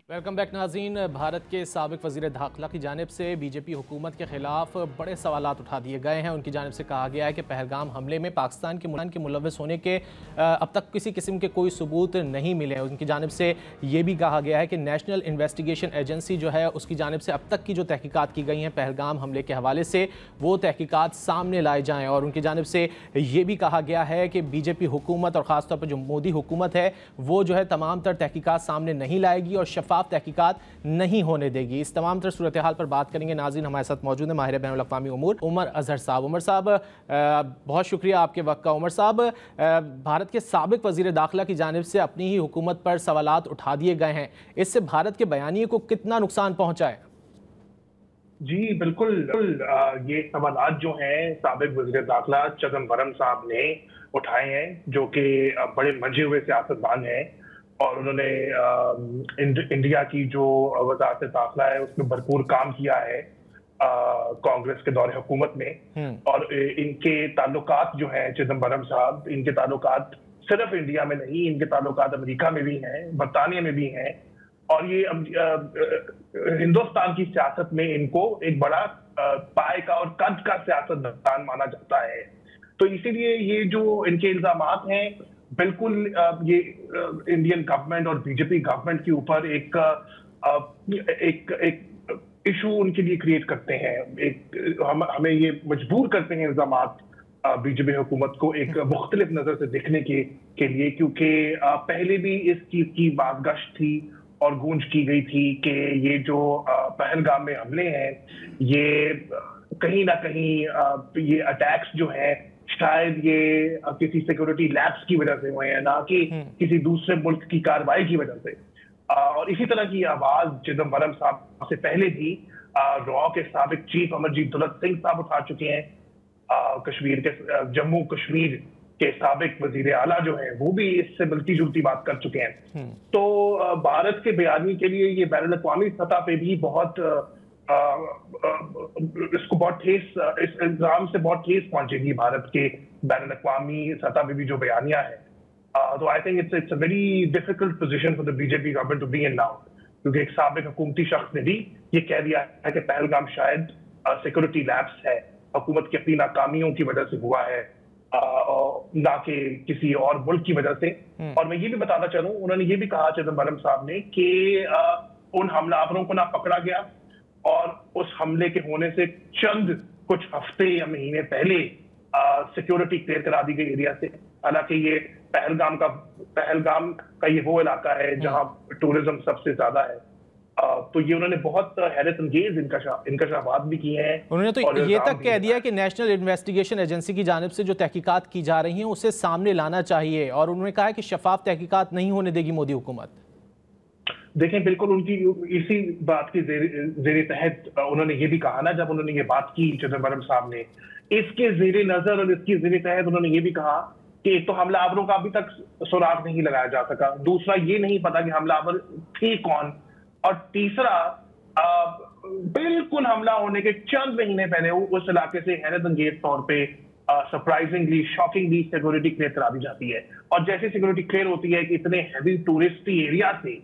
Welcome back नाज़रीन। भारत के साबिक वज़ीर दाखिला की जानिब से बीजेपी हुकूमत के ख़िलाफ़ बड़े सवालात उठा दिए गए हैं। उनकी जानिब से कहा गया है कि पहलगाम हमले में पाकिस्तान के मुलव्वस होने के अब तक किसी किस्म के कोई सबूत नहीं मिले हैं। उनकी जानिब से ये भी कहा गया है कि नेशनल इन्वेस्टिगेशन एजेंसी जो है उसकी जानिब से अब तक की जो तहकीकात की गई हैं पहलगाम हमले के हवाले से, वो तहकीकात सामने लाए जाएँ। और उनकी जानिब से ये भी कहा गया है कि बीजेपी हुकूमत और ख़ास तौर पर जो मोदी हुकूमत है वो जो है तमाम तर तहकीकात सामने नहीं लाएगी और शफाफ तहकीकात नहीं होने देगी। इस तमाम तरह सूरत हाल पर बात करेंगे। नाज़रीन, हमारे साथ मौजूद है माहिर बैनुल अक़वामी उमूर उमर अज़हर साहब। उमर साहब, बहुत शुक्रिया आपके वक्त का। उमर साहब, भारत के साबिक वज़ीर दाखिला की जानिब से अपनी ही हुकूमत पर सवालात उठा दिए गए हैं, इससे भारत के बयानिए को कितना नुकसान पहुंचा है? जी बिल्कुल, ये सवालात जो हैं साबिक वज़ीर दाखिला चिदंबरम साहब ने उठाए हैं, जो कि बड़े मंझे हुए सियासतदान हैं और उन्होंने इंडिया की जो वज़ारत दाखिला है उसमें भरपूर काम किया है कांग्रेस के दौरे हुकूमत में। और इनके ताल्लुकात जो हैं चिदंबरम साहब, इनके ताल्लुकात सिर्फ इंडिया में नहीं, इनके ताल्लुकात अमेरिका में भी हैं, बरतानिया में भी हैं। और ये हिंदुस्तान की सियासत में इनको एक बड़ा पाए का और कद का सियासतदान माना जाता है। तो इसीलिए ये जो इनके इल्जामात हैं, बिल्कुल ये इंडियन गवर्नमेंट और बीजेपी गवर्नमेंट के ऊपर एक इशू उनके लिए क्रिएट करते हैं। हमें ये मजबूर करते हैं इल्जामात बीजेपी हुकूमत को एक मुख्तलिफ नजर से देखने के लिए, क्योंकि पहले भी इस चीज की बातगश्त थी और गूंज की गई थी कि ये जो पहलगाम में हमले हैं, ये कहीं ना कहीं ये अटैक्स जो हैं शायद ये किसी सिक्योरिटी लैब्स की वजह से हुए हैं, ना कि किसी दूसरे मुल्क की कार्रवाई की वजह से। और इसी तरह की आवाज चिदंबरम साहब से पहले भी रॉ के साबिक चीफ अमरजीत दौलत सिंह साहब उठा चुके हैं। कश्मीर के जम्मू कश्मीर के साबिक वजीर आला जो है वो भी इससे मिलती जुलती बात कर चुके हैं। तो भारत के बयानी के लिए ये बैनुल अक़वामी सतह पे भी बहुत इसको बहुत ठेस, इस इल्जाम से बहुत ठेस पहुंचेगी भारत के बैनुल अक़वामी सतह पे भी जो बयानिया है। तो I think it's a very difficult position for the BJP government to be in now, क्योंकि एक साबिक हुकूमती शख्स ने भी ये कह दिया है कि पहलगाम शायद सिक्योरिटी लैब्स है, हुकूमत की अपनी नाकामियों की वजह से हुआ है, ना कि किसी और मुल्क की वजह से। और मैं ये भी बताना चाहूँ, उन्होंने ये भी कहा चिदंबरम साहब ने कि उन हमलावरों को ना पकड़ा गया और उस हमले के होने से चंद कुछ हफ्ते या महीने पहले सिक्योरिटी क्लियर करा दी गई एरिया से। हालांकि ये पहलगाम का ये वो इलाका है जहां टूरिज्म सबसे ज्यादा है। तो ये उन्होंने बहुत हैरत अंगेज इंकशाफात भी किए हैं। उन्होंने तो ये तक कह दिया कि नेशनल इन्वेस्टिगेशन एजेंसी की जानिब से जो तहकीकात की जा रही हैं उसे सामने लाना चाहिए, और उन्होंने कहा है कि शफाफ तहकीकात नहीं होने देगी मोदी हुकूमत। देखें, बिल्कुल उनकी इसी बात की जेरे तहत उन्होंने ये भी कहा ना, जब उन्होंने ये बात की चिदंबरम साहब ने, इसके जेरे नजर और इसकी जेरे तहत उन्होंने ये भी कहा कि एक तो हमलावरों का अभी तक सुराग नहीं लगाया जा सका, दूसरा ये नहीं पता कि हमलावर थे कौन, और तीसरा बिल्कुल हमला होने के चंद महीने पहले उस इलाके से हैरत अंगेज तौर पे सरप्राइजिंगली शॉकिंगली सिक्योरिटी क्लियर करा दी जाती है। और जैसे सिक्योरिटी क्लियर होती है कि इतने हैवी टूरिस्टी एरिया से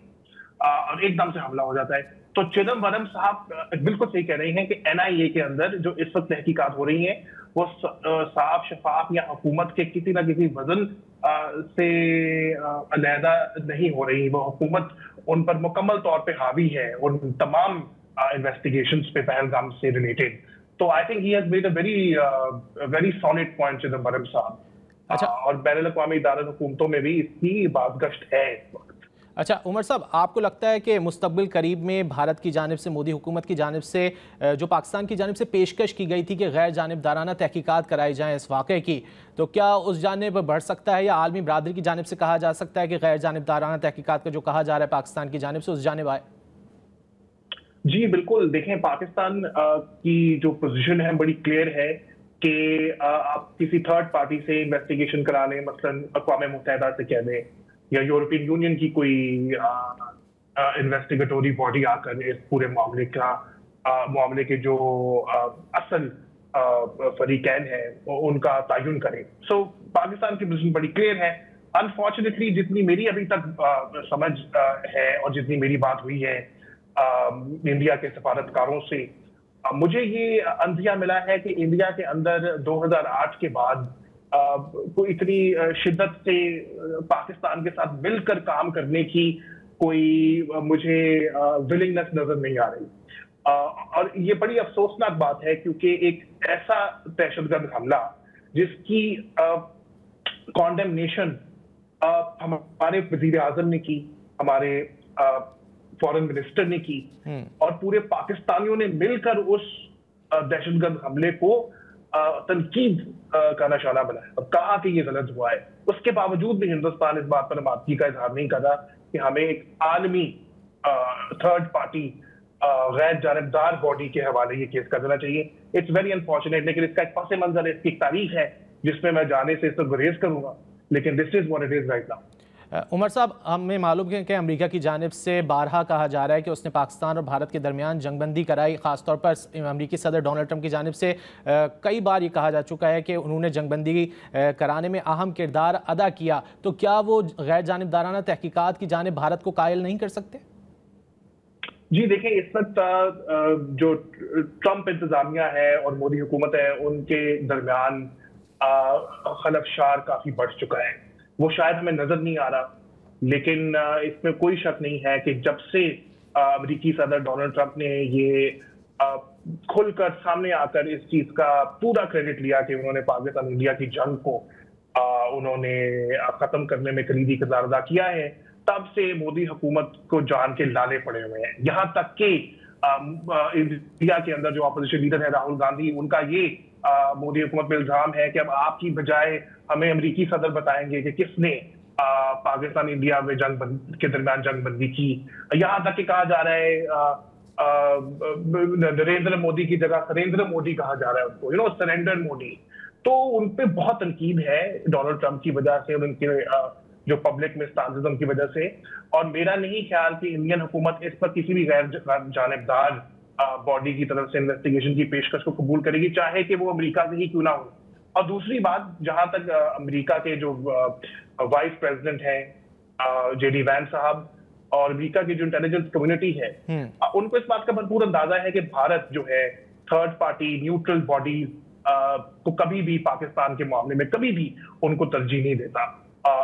और एकदम से हमला हो जाता है। तो चिदंबरम साहब बिल्कुल सही कह रहे हैं कि एनआईए के अंदर जो इस वक्त तहकीकात हो रही हैं वो साफ शफाफ या हुकूमत के किसी ना किसी वजन से अलहदा नहीं हो रही। वो हुकूमत उन पर मुकम्मल तौर पे हावी है, उन तमाम इन्वेस्टिगेशंस पे पहलगाम से रिलेटेड। तो I think he has made a very solid point Chidambaram साहब। अच्छा, और बैनुल अक़वामी इदारा हुकूमतों में भी इसकी बातगश्त है इस वक्त। अच्छा उमर साहब, आपको लगता है कि मुस्तक़बिल करीब में भारत की जानिब से, मोदी हुकूमत की जानिब से जो पाकिस्तान की जानिब से पेशकश की गई थी कि गैर जानिबदाराना तहकीकात कराई जाएँ इस वाक़े की, तो क्या उस जानिब बढ़ सकता है, या आलमी बरादरी की जानिब से कहा जा सकता है कि गैर जानिबदाराना तहकीकात का जो कहा जा रहा है पाकिस्तान की जानिब से उस जानिब आए? जी बिल्कुल, देखें पाकिस्तान की जो पोजीशन है बड़ी क्लियर है कि आप किसी थर्ड पार्टी से इन्वेस्टिगेशन करा लें, मसलन अक़वाम मुत्तहिदा से कह दें या यूरोपियन यूनियन की कोई इन्वेस्टिगेटरी बॉडी आकर इस पूरे मामले के जो असल फरीकैन है उनका तयन करें। सो पाकिस्तान की पोजीशन बड़ी क्लियर है। अनफॉर्चुनेटली जितनी मेरी अभी तक समझ है और जितनी मेरी बात हुई है इंडिया के सफारतकारों से, मुझे ये अंदिया मिला है कि इंडिया के अंदर 2008 के बाद कोई इतनी शिद्दत से पाकिस्तान के साथ मिलकर काम करने की कोई मुझे विलिंगनेस नजर नहीं आ रही। और ये बड़ी अफसोसनाक बात है क्योंकि एक ऐसा दहशतगर्द हमला जिसकी कॉन्डेमनेशन हमारे वजीर आजम ने की, हमारे फॉरेन मिनिस्टर ने की और पूरे पाकिस्तानियों ने मिलकर उस दहशतगर्द हमले को तनकीद का निशाना बनाया और कहा कि ये गलत हुआ है। उसके बावजूद भी हिंदुस्तान इस बात पर माफी का इजहार नहीं कर रहा कि हमें एक आलमी थर्ड पार्टी गैर जानिबदार बॉडी के हवाले ये केस कर देना चाहिए। इट्स वेरी अनफॉर्चुनेट, लेकिन इसका एक पस मंजर, इसकी एक तारीख है जिसमें मैं जाने से इसको गुरेज करूंगा, लेकिन this is what it is right now. Umar साहब, हमें मालूम है कि अमेरिका की जानिब से बारहा कहा जा रहा है कि उसने पाकिस्तान और भारत के दरमियान जंगबंदी कराई। ख़ासतौर पर अमेरिकी सदर डोनाल्ड ट्रंप की जानिब से कई बार ये कहा जा चुका है कि उन्होंने जंगबंदी कराने में अहम किरदार अदा किया। तो क्या वो गैर जानिबदाराना तहकीकात की जानिब भारत को कायल नहीं कर सकते? जी देखिए, इस वक्त जो ट्रंप इंतजामिया है और मोदी हुकूमत है उनके दरमियान खलफशार काफी बढ़ चुका है। वो शायद हमें नजर नहीं आ रहा, लेकिन इसमें कोई शक नहीं है कि जब से अमेरिकी सदर डोनाल्ड ट्रंप ने ये खुलकर सामने आकर इस चीज का पूरा क्रेडिट लिया कि उन्होंने पाकिस्तान इंडिया की जंग को उन्होंने खत्म करने में कलीदी किरदार अदा किया है, तब से मोदी हुकूमत को जान के लाले पड़े हुए हैं। यहाँ तक कि इंडिया के अंदर जो अपोजिशन लीडर है राहुल गांधी, उनका ये मोदी हुकूमत पर इल्जाम है कि अब आपकी बजाय हमें अमेरिकी सदर बताएंगे कि किसने पाकिस्तान इंडिया में के दरमियान जंगबंदी की। यहाँ तक कि कहा जा रहा है नरेंद्र मोदी की जगह सरेंद्र मोदी कहा जा रहा है उनको, सरेंडर मोदी। तो उन पे बहुत तनकीद है डोनाल्ड ट्रंप की वजह से और उनके जो पब्लिक में स्टांसिज्म की वजह से। और मेरा नहीं ख्याल कि इंडियन हुकूमत इस पर किसी भी गैर जानिबदार बॉडी की तरफ से इन्वेस्टिगेशन की पेशकश को कबूल करेगी, चाहे कि वो अमेरिका से ही क्यों ना हो। और दूसरी बात, जहां तक अमेरिका के जो वाइस प्रेसिडेंट हैं जेडी वैंस साहब और अमेरिका की जो इंटेलिजेंस कम्युनिटी है, उनको इस बात का भरपूर अंदाजा है कि भारत जो है थर्ड पार्टी न्यूट्रल बॉडीज को कभी भी पाकिस्तान के मामले में कभी भी उनको तरजीह नहीं देता।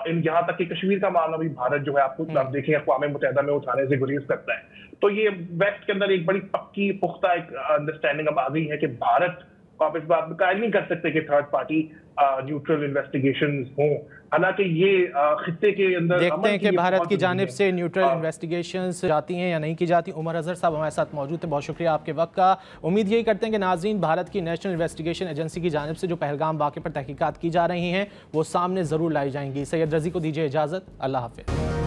यहाँ तक कि कश्मीर का मामला भी भारत जो है आप देखें अक़वाम मुत्तहिदा में उठाने से गुरेज करता है। तो ये वेस्ट के अंदर एक बड़ी पक्की पुख्ता एक अंडरस्टैंडिंग अब आ गई है कि भारत को आप इस बात में कायल नहीं कर सकते कि थर्ड पार्टी न्यूट्रल इन्वेस्टिगेशंस हों। हालांकि ये खित्ते के अंदर देखते हैं कि भारत की जानिब से न्यूट्रल इन्वेस्टिगेशंस जाती हैं या नहीं की जाती। उमर अजहर साहब हमारे साथ मौजूद थे, बहुत शुक्रिया आपके वक्त का। उम्मीद यही करते हैं कि नाज़रीन भारत की नेशनल इन्वेस्टिगेशन एजेंसी की जानिब से जो पहलगाम वाक़े पर तहकीकात की जा रही हैं वो सामने ज़रूर लाई जाएंगी। सैयद रज़ी को दीजिए इजाज़त, अल्लाह हाफ़िज़।